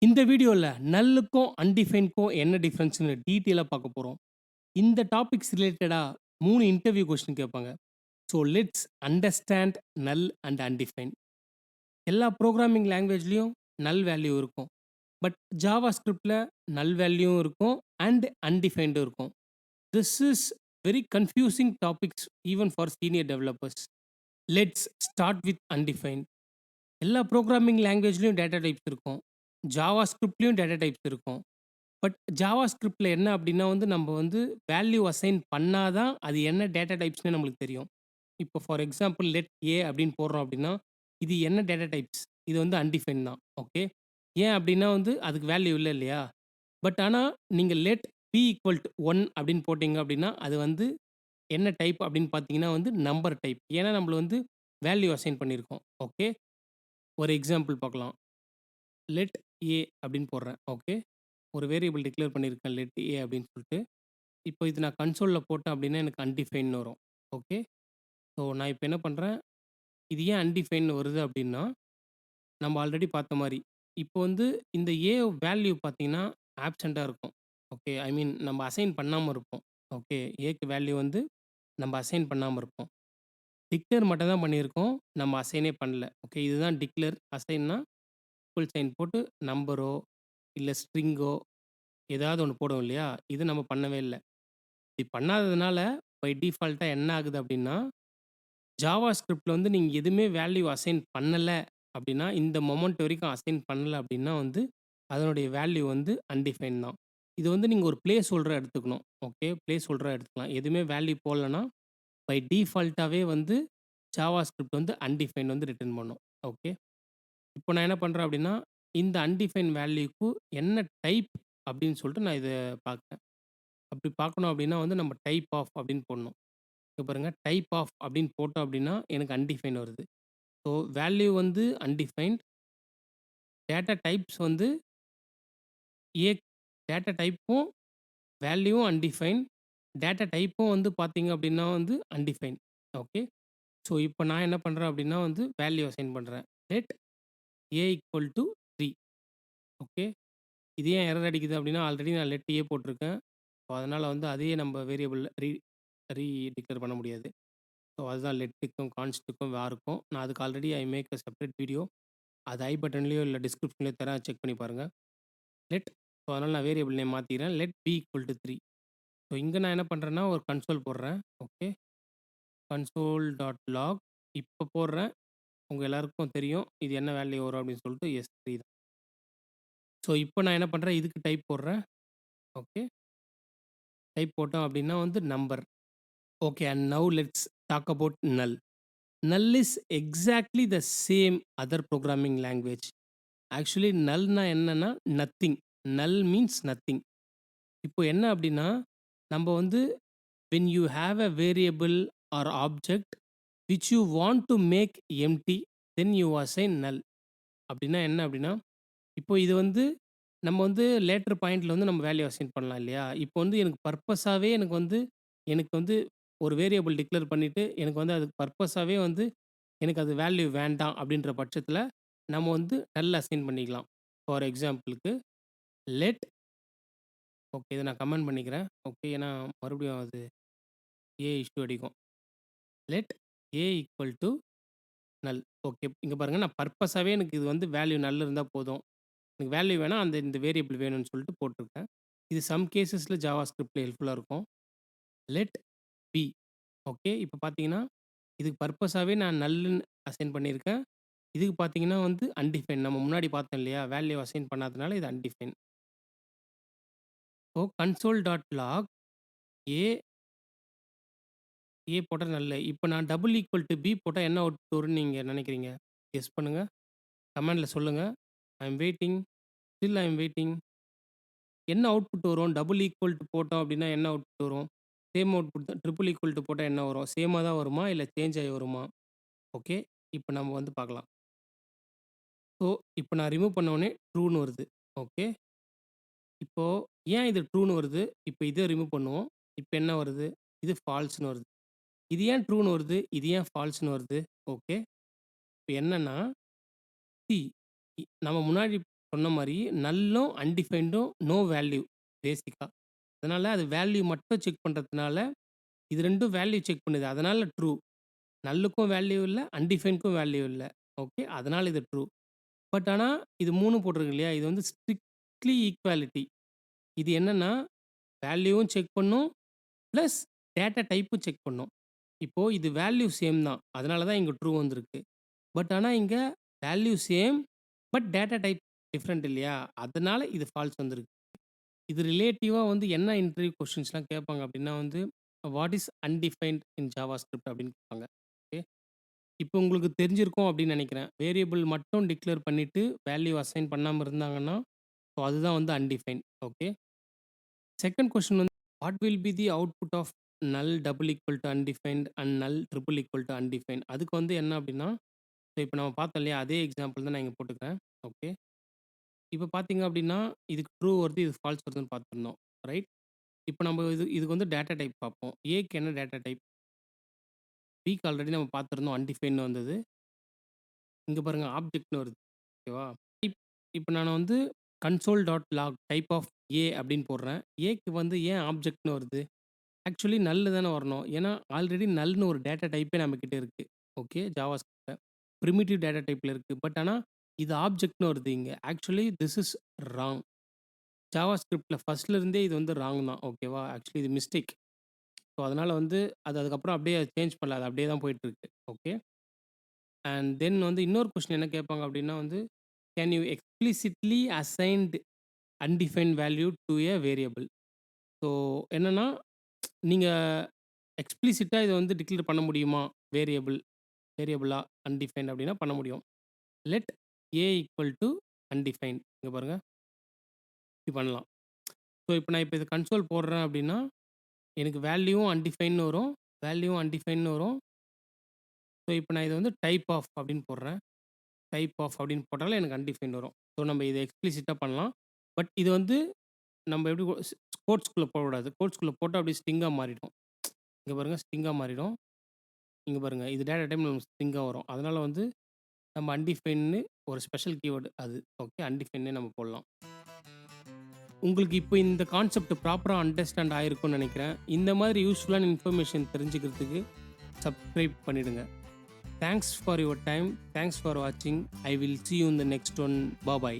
இந்த வீடியோல நல்லுக்கும், அன்டிஃபைன்ட்க்கும் என்ன டிஃபரன்ஸ்ன்னு டீட்டெயிலா பார்க்க போறோம். இந்த டாபிக்ஸ் ரிலேட்டடா 3 இன்டர்வியூ கொஸ்டின் கேட்பாங்க. ஸோ லெட்ஸ் அண்டர்ஸ்டாண்ட் நல் அண்ட் அன்டிஃபைன்ட். எல்லா புரோகிராமிங் லாங்குவேஜ்லயும் நல் வேல்யூ இருக்கும். பட் ஜாவா ஸ்கிரிப்ட்ல நல் வேல்யூவும் இருக்கும் அண்ட் அன்டிஃபைன்டும் இருக்கும். This is very confusing topics even for senior developers. Let's start with undefined. எல்லா புரோகிராமிங் லாங்குவேஜ்லயும் டேட்டா டைப்ஸ் இருக்கும். ஜாவா ஸ்கிரிப்ட்லயும் டேட்டா டைப்ஸ் இருக்கும். பட் ஜாவா ஸ்கிரிப்ட்ல என்ன அப்படின்னா வந்து நம்ம வந்து வேல்யூ அசைன் பண்ணாதான் அது என்ன டேட்டா டைப்ஸ்னு நம்மளுக்கு தெரியும். இப்போ ஃபார் எக்ஸாம்பிள் லெட் ஏ அப்படின்னு போடுறோம் அப்படின்னா இது என்ன டேட்டா டைப்ஸ், இது வந்து அன்டிஃபைன் தான். ஓகே, ஏன் அப்படின்னா வந்து அதுக்கு வேல்யூ இல்லை இல்லையா. பட் ஆனால் நீங்கள் லெட் பி ஈக்குவல் டு 1 அப்படின்னு போட்டிங்க அப்படின்னா அது வந்து என்ன டைப் அப்படின்னு பார்த்தீங்கன்னா வந்து நம்பர் டைப். ஏன்னா நம்மள வந்து வேல்யூ அசைன் பண்ணியிருக்கோம். ஓகே, ஒரு எக்ஸாம்பிள் பார்க்கலாம். லெட் ஏ அப்படின்னு போடுறேன். ஓகே, ஒரு வேரியபிள் டிக்ளேர் பண்ணியிருக்கேன் லெட் ஏ அப்படின்னு சொல்லிட்டு. இப்போ இது நான் கன்சோலில் போட்டேன் அப்படின்னா எனக்கு அன்டிஃபைன்னு வரும். ஓகே, ஸோ நான் இப்போ என்ன பண்ணுறேன், இது ஏன் அன்டிஃபைன்னு வருது அப்படின்னா நம்ம ஆல்ரெடி பார்த்த மாதிரி இப்போ வந்து இந்த ஏ வேல்யூ பார்த்தீங்கன்னா ஆப்சண்ட்டாக இருக்கும். ஓகே, ஐ மீன் நம்ம அசைன் பண்ணாமல் இருப்போம். ஓகே, ஏக்கு வேல்யூ வந்து நம்ம அசைன் பண்ணாமல் இருப்போம். டிக்ளேர் மட்டும் தான் பண்ணியிருக்கோம், நம்ம அசைனே பண்ணல. ஓகே, இதுதான் டிக்ளேர். அசைன்னா ஃபுல் சைன் போட்டு நம்பரோ இல்லை ஸ்ட்ரிங்கோ ஏதாவது ஒன்று போடுவோம் இல்லையா, இது நம்ம பண்ணவே இல்லை. இப்படி பண்ணாததுனால பை டிஃபால்ட்டா என்ன ஆகுது அப்படின்னா, ஜாவா ஸ்கிரிப்ட்ல வந்து நீங்க எதுவுமே வேல்யூ அசைன் பண்ணல அப்படின்னா, இந்த மொமெண்ட் வரைக்கும் அசைன் பண்ணல அப்படின்னா வந்து, அதனுடைய வேல்யூ வந்து அன்டிஃபைன் தான். இது வந்து நீங்க ஒரு பிளேஸ் ஹோல்டரா எடுத்துக்கணும். ஓகே, பிளேஸ் ஹோல்டரா எடுத்துக்கலாம். எதுவுமே வேல்யூ போடலன்னா, பை டிஃபால்ட்டாவே வந்து ஜாவா ஸ்கிரிப்ட் வந்து அன்டிஃபைன் வந்து ரிட்டர்ன் பண்ணும். ஓகே, இப்போ நான் என்ன பண்றேன் அப்படின்னா, இந்த அன்டிஃபைன் வேல்யூக்கு என்ன டைப் அப்படின்னு சொல்லிட்டு நான் இத பார்க்குறேன். அப்படி பார்க்கணும் அப்படின்னா வந்து நம்ம டைப் ஆஃப் அப்படின்னு போடணும். இங்க பாருங்க, டைப் ஆஃப் அப்படின்னு போட்டோம் அப்படின்னா எனக்கு அன்டிஃபைன் வருது. ஸோ வேல்யூ வந்து அன்டிஃபைன்ட், டேட்டா டைப்ஸ் வந்து ஏ டேட்டா டைப்பும் வேல்யூவும் அன்டிஃபைன், டேட்டா டைப்பும் வந்து பார்த்தீங்க அப்படின்னா வந்து அன்டிஃபைன். ஓகே, ஸோ இப்போ நான் என்ன பண்ணுறேன் அப்படின்னா வந்து வேல்யூ அசைன் பண்ணுறேன். Let a equal to 3. Okay, இது ஏன் எரர் அடிக்குது அப்படின்னா ஆல்ரெடி நான் லெட் ஏ போட்டிருக்கேன். ஸோ அதனால் வந்து அதையே நம்ம வேரியபிள் ரீ ரீ டிக்ளேர் பண்ண முடியாது. ஸோ அதுதான் லெட்டுக்கும் கான்ஸ்ட்டுக்கும் வாருக்கும். நான் அதுக்கு already I make a separate video. அது ஐ பட்டன்லேயோ இல்லை டிஸ்கிரிப்ஷன்லேயோ தரேன், செக் பண்ணி பாருங்கள். லெட், ஸோ அதனால் நான் வேரியபிள் நேம் மாற்றிக்கிறேன். Let b equal to 3. So இங்கே நான் என்ன பண்ணுறேன்னா ஒரு கன்சோல் போடுறேன். ஓகே, கன்சோல் டாட் லாக் இப்போ போடுறேன். உங்கள் எல்லாருக்கும் தெரியும் இது என்ன வேல்யூ வரும் அப்படின்னு சொல்லிட்டு எஸ் 3 தான். ஸோ இப்போ நான் என்ன பண்ணுறேன், இதுக்கு டைப் போடுறேன். ஓகே, டைப் போட்டோம் அப்படின்னா வந்து நம்பர். Okay, and now let's talk about null. Null is exactly the same other programming language. Actually நல்னா என்னன்னா நத்திங். நல் மீன்ஸ் நத்திங். இப்போ என்ன அப்படின்னா நம்ம வந்து when you have a variable or object which you want to make empty, then you assign null. அப்படின்னா என்ன அப்படின்னா இப்போ இது வந்து நம்ம வந்து லேட்டர் பாயிண்ட்ல வந்து நம்ம வேல்யூ அசைன் பண்ணலாம் இல்லையா. இப்போ வந்து எனக்கு பர்பஸாவே எனக்கு வந்து ஒரு வேரியபிள் டிக்ளேர் பண்ணிட்டு எனக்கு வந்து அதுக்கு பர்பஸாவே வந்து எனக்கு அது வேல்யூ வேண்டாம் அப்படின்ற பட்சத்தில் நம்ம வந்து நல் அசைன் பண்ணிக்கலாம். ஃபார் எக்ஸாம்பிளுக்கு லெட், ஓகே, இதை நான் கமெண்ட் பண்ணிக்கிறேன். ஓகே, ஏன்னா மறுபடியும் அது ஏ இஷ்யூ அடிக்கும். லெட் ஏ ஈக்குவல் டு நல். ஓகே, இங்கே பாருங்கள், நான் பர்பஸாகவே எனக்கு இது வந்து வேல்யூ நல் இருந்தால் போதும், எனக்கு வேல்யூ வேணால் இந்த வேரியபிள் வேணும்னு சொல்லிட்டு போட்டிருக்கேன். இது சம் கேசஸில் ஜாவா ஸ்கிரிப்டில் ஹெல்ப்ஃபுல்லாக இருக்கும். லெட் பி, ஓகே, இப்போ பார்த்தீங்கன்னா இதுக்கு பர்பஸாகவே நான் நல்லுன்னு அசைன் பண்ணியிருக்கேன். இதுக்கு பார்த்தீங்கன்னா வந்து அன்டிஃபைன். நம்ம முன்னாடி பார்த்தோம் இல்லையா, வேல்யூ அசைன் பண்ணாதனால இது undefined. So console dot log a, a போட்டால் நல்ல. இப்போ நான் டபுள் ஈக்குவல் டு பி போட்டால் என்ன அவுட்புட் வரும்னு நீங்கள் நினைக்கிறீங்க? கெஸ் பண்ணுங்கள், கமெண்ட்ல சொல்லுங்கள். I am waiting, still I am waiting. என்ன அவுட்புட் வரும்? டபுள் ஈக்குவல் டு போட்டோம் அப்படின்னா என்ன அவுட்புட் வரும்? சேம் அவுட்புட் தான். ட்ரிபிள் ஈக்குவல் டு போட்டால் என்ன வரும்? சேமாக தான் வருமா, இல்லை சேஞ்ச் ஆகி வருமா? ஓகே, இப்போ நம்ம வந்து பார்க்கலாம். ஸோ இப்போ நான் ரிமூவ் பண்ண உடனே ட்ரூன்னு வருது. ஓகே, இப்போ ஏன் இது ட்ரூன்னு வருது? இப்போ இதை ரிமூவ் பண்ணுவோம். இப்போ என்ன வருது? இது ஃபால்ஸ்ன்னு வருது. இது ஏன் ட்ரூன்னு வருது? இது ஏன் ஃபால்ஸ்ன்னு வருது? ஓகே, இப்போ என்னன்னா சி நம்ம முன்னாடி சொன்ன மாரி நல்லும், அன்டிஃபைன்டும் நோ வேல்யூ பேசிக்கா. அதனால அது வேல்யூ மட்டும் செக் பண்றதுனால, இது 2ம் வேல்யூ செக் பண்ணுது. அதனால ட்ரூ. நல்லுக்கும் வேல்யூ இல்ல, அன்டிஃபைன்ட்க்கும் வேல்யூ இல்ல. ஓகே. அதனால இது ட்ரூ. பட் ஆனா இது 3 போட்டிருக்கு இல்லையா? இது வந்து ஸ்ட்ரிக்ட்லி ஈக்வாலிட்டி. இது என்னன்னா, வேல்யூவும் செக் பண்ணும், பிளஸ் டேட்டா டைப்பும் செக் பண்ணும். இப்போ இது வேல்யூ சேம் தான். அதனால தான் இங்க ட்ரூ வந்திருக்கு. பட் ஆனா இங்க value same, but data type different இல்லையா? அதனால இது ஃபால்ஸ் வந்திருக்கு. இது ரிலேட்டிவா வந்து என்ன இன்டர்வியூ கொஸ்டின்ஸ்லாம் கேட்பாங்க அப்படின்னா வந்து, what is undefined in JavaScript அப்படின்னு கேட்பாங்க. ஓகே. இப்போ உங்களுக்கு தெரிஞ்சிருக்கும் அப்படின்னு நினைக்கிறேன். வேரியபிள் மட்டும் டிக்ளேர் பண்ணிட்டு, வேல்யூ அசைன் பண்ணாம இருந்தாங்கன்னா, ஸோ அதுதான் வந்து அன்டிஃபைன்ட். ஓகே. செகண்ட் கொஸ்டின் வந்து, what will be the output of null double equal to undefined and null triple equal to undefined. அதுக்கு வந்து என்ன அப்படின்னா, ஸோ இப்போ நம்ம பார்த்தோம் இல்லையா? அதே எக்ஸாம்பிள் தான் நான் இங்க போட்டுக்கிறேன். ஓகே. இப்போ பார்த்தீங்க அப்படின்னா, இதுக்கு ட்ரூ வருது, இது ஃபால்ஸ் வருதுன்னு பார்த்துருந்தோம். ரைட்? இப்போ நம்ம இதுக்கு வந்து டேட்டா டைப் பார்ப்போம். ஏக்கு என்ன டேட்டா டைப்? பிக்கு ஆல்ரெடி நம்ம பார்த்துருந்தோம். அன்டிஃபைன்ட்னு வந்தது. இங்க பாருங்க ஆப்ஜெக்ட்னு வருது. ஓகேவா? இப்போ நான் வந்து console dot log type of a அப்படின்னு போடுறேன். ஏக்கு வந்து ஏன் ஆப்ஜெக்ட்னு வருது? ஆக்சுவலி நல் தானே வரணும். ஏன்னா ஆல்ரெடி நல்னு ஒரு டேட்டா டைப்பே நம்மகிட்ட இருக்கு. ஓகே. ஜாவாஸ்கிரிப்ட்ல. பிரிமிட்டிவ் டேட்டா டைப்ல இருக்கு. பட் ஆனா இது ஆப்ஜெக்ட்னு வருது இங்க. Actually this is wrong. ஜாவாஸ்கிரிப்ட்ல ஃபர்ஸ்ட்ல இருந்தே இது வந்து ராங் தான். ஓகேவா? ஆக்சுவலி இது மிஸ்டேக். ஸோ அதனால வந்து அது அதுக்கப்புறம் அப்படியே சேஞ்ச் பண்ணல. அது அப்படியே தான் போயிட்டு இருக்கு. ஓகே. அண்ட் தென் வந்து இன்னொரு கொஸ்டின் என்ன கேட்பாங்க அப்படின்னா வந்து, can you explicitly assigned undefined value to a variable. So என்னன்னா, நீங்க எக்ஸ்பிளிசிட்டா இத வந்து டிக்ளேர் பண்ண முடியுமா? வேரியபிளா அன்டிஃபைன்ட் அப்படின்னா பண்ண முடியும். Let a equal to undefined. இங்க பாருங்க. இப்படி பண்ணலாம். ஸோ இப்போ நான் இப்போ இத கன்சோல் போடுறேன் அப்படின்னா, எனக்கு வேல்யூவும் அன்டிஃபைன்ட்னு வரும். வேல்யூவும் அன்டிஃபைன்ட்னு வரும். ஸோ இப்போ நான் இத வந்து டைப் ஆஃப் அப்படின்னு போடுறேன். டைப் ஆஃப் அப்படின்னு போட்டாலே எனக்கு அன்டிஃபைன்ட் வரும். ஸோ நம்ம இத எக்ஸ்பிளிசிட்டா பண்ணலாம். பட் இது வந்து நம்ம எப்படி கோட்ஸ்குள்ள போடக்கூடாது. கோட்ஸ்குள்ள போட்டா அப்படியே ஸ்ட்ரிங்கா மாறிடும். இங்க பாருங்க ஸ்ட்ரிங்கா மாறிடும். இங்க பாருங்க இது டேட்டா டைப்ல நமக்கு ஸ்ட்ரிங்கா வரும். அதனால வந்து நம்ம அன்டிஃபைன்ட்னு ஒரு ஸ்பெஷல் கீவேர்ட் அது. ஓகே. அன்டிஃபைன்ட்னே நம்ம போடலாம். உங்களுக்கு இப்போ இந்த கான்செப்ட் ப்ராப்பரா அண்டர்ஸ்டாண்ட் ஆயிருக்கும்னு நினைக்கிறேன். இந்த மாதிரி யூஸ்ஃபுல்லான இன்ஃபர்மேஷன் தெரிஞ்சுக்கிறதுக்கு சப்ஸ்கிரைப் பண்ணிடுங்க. Thanks for your time. Thanks for வாட்சிங். I will see you in the next one. Bye bye.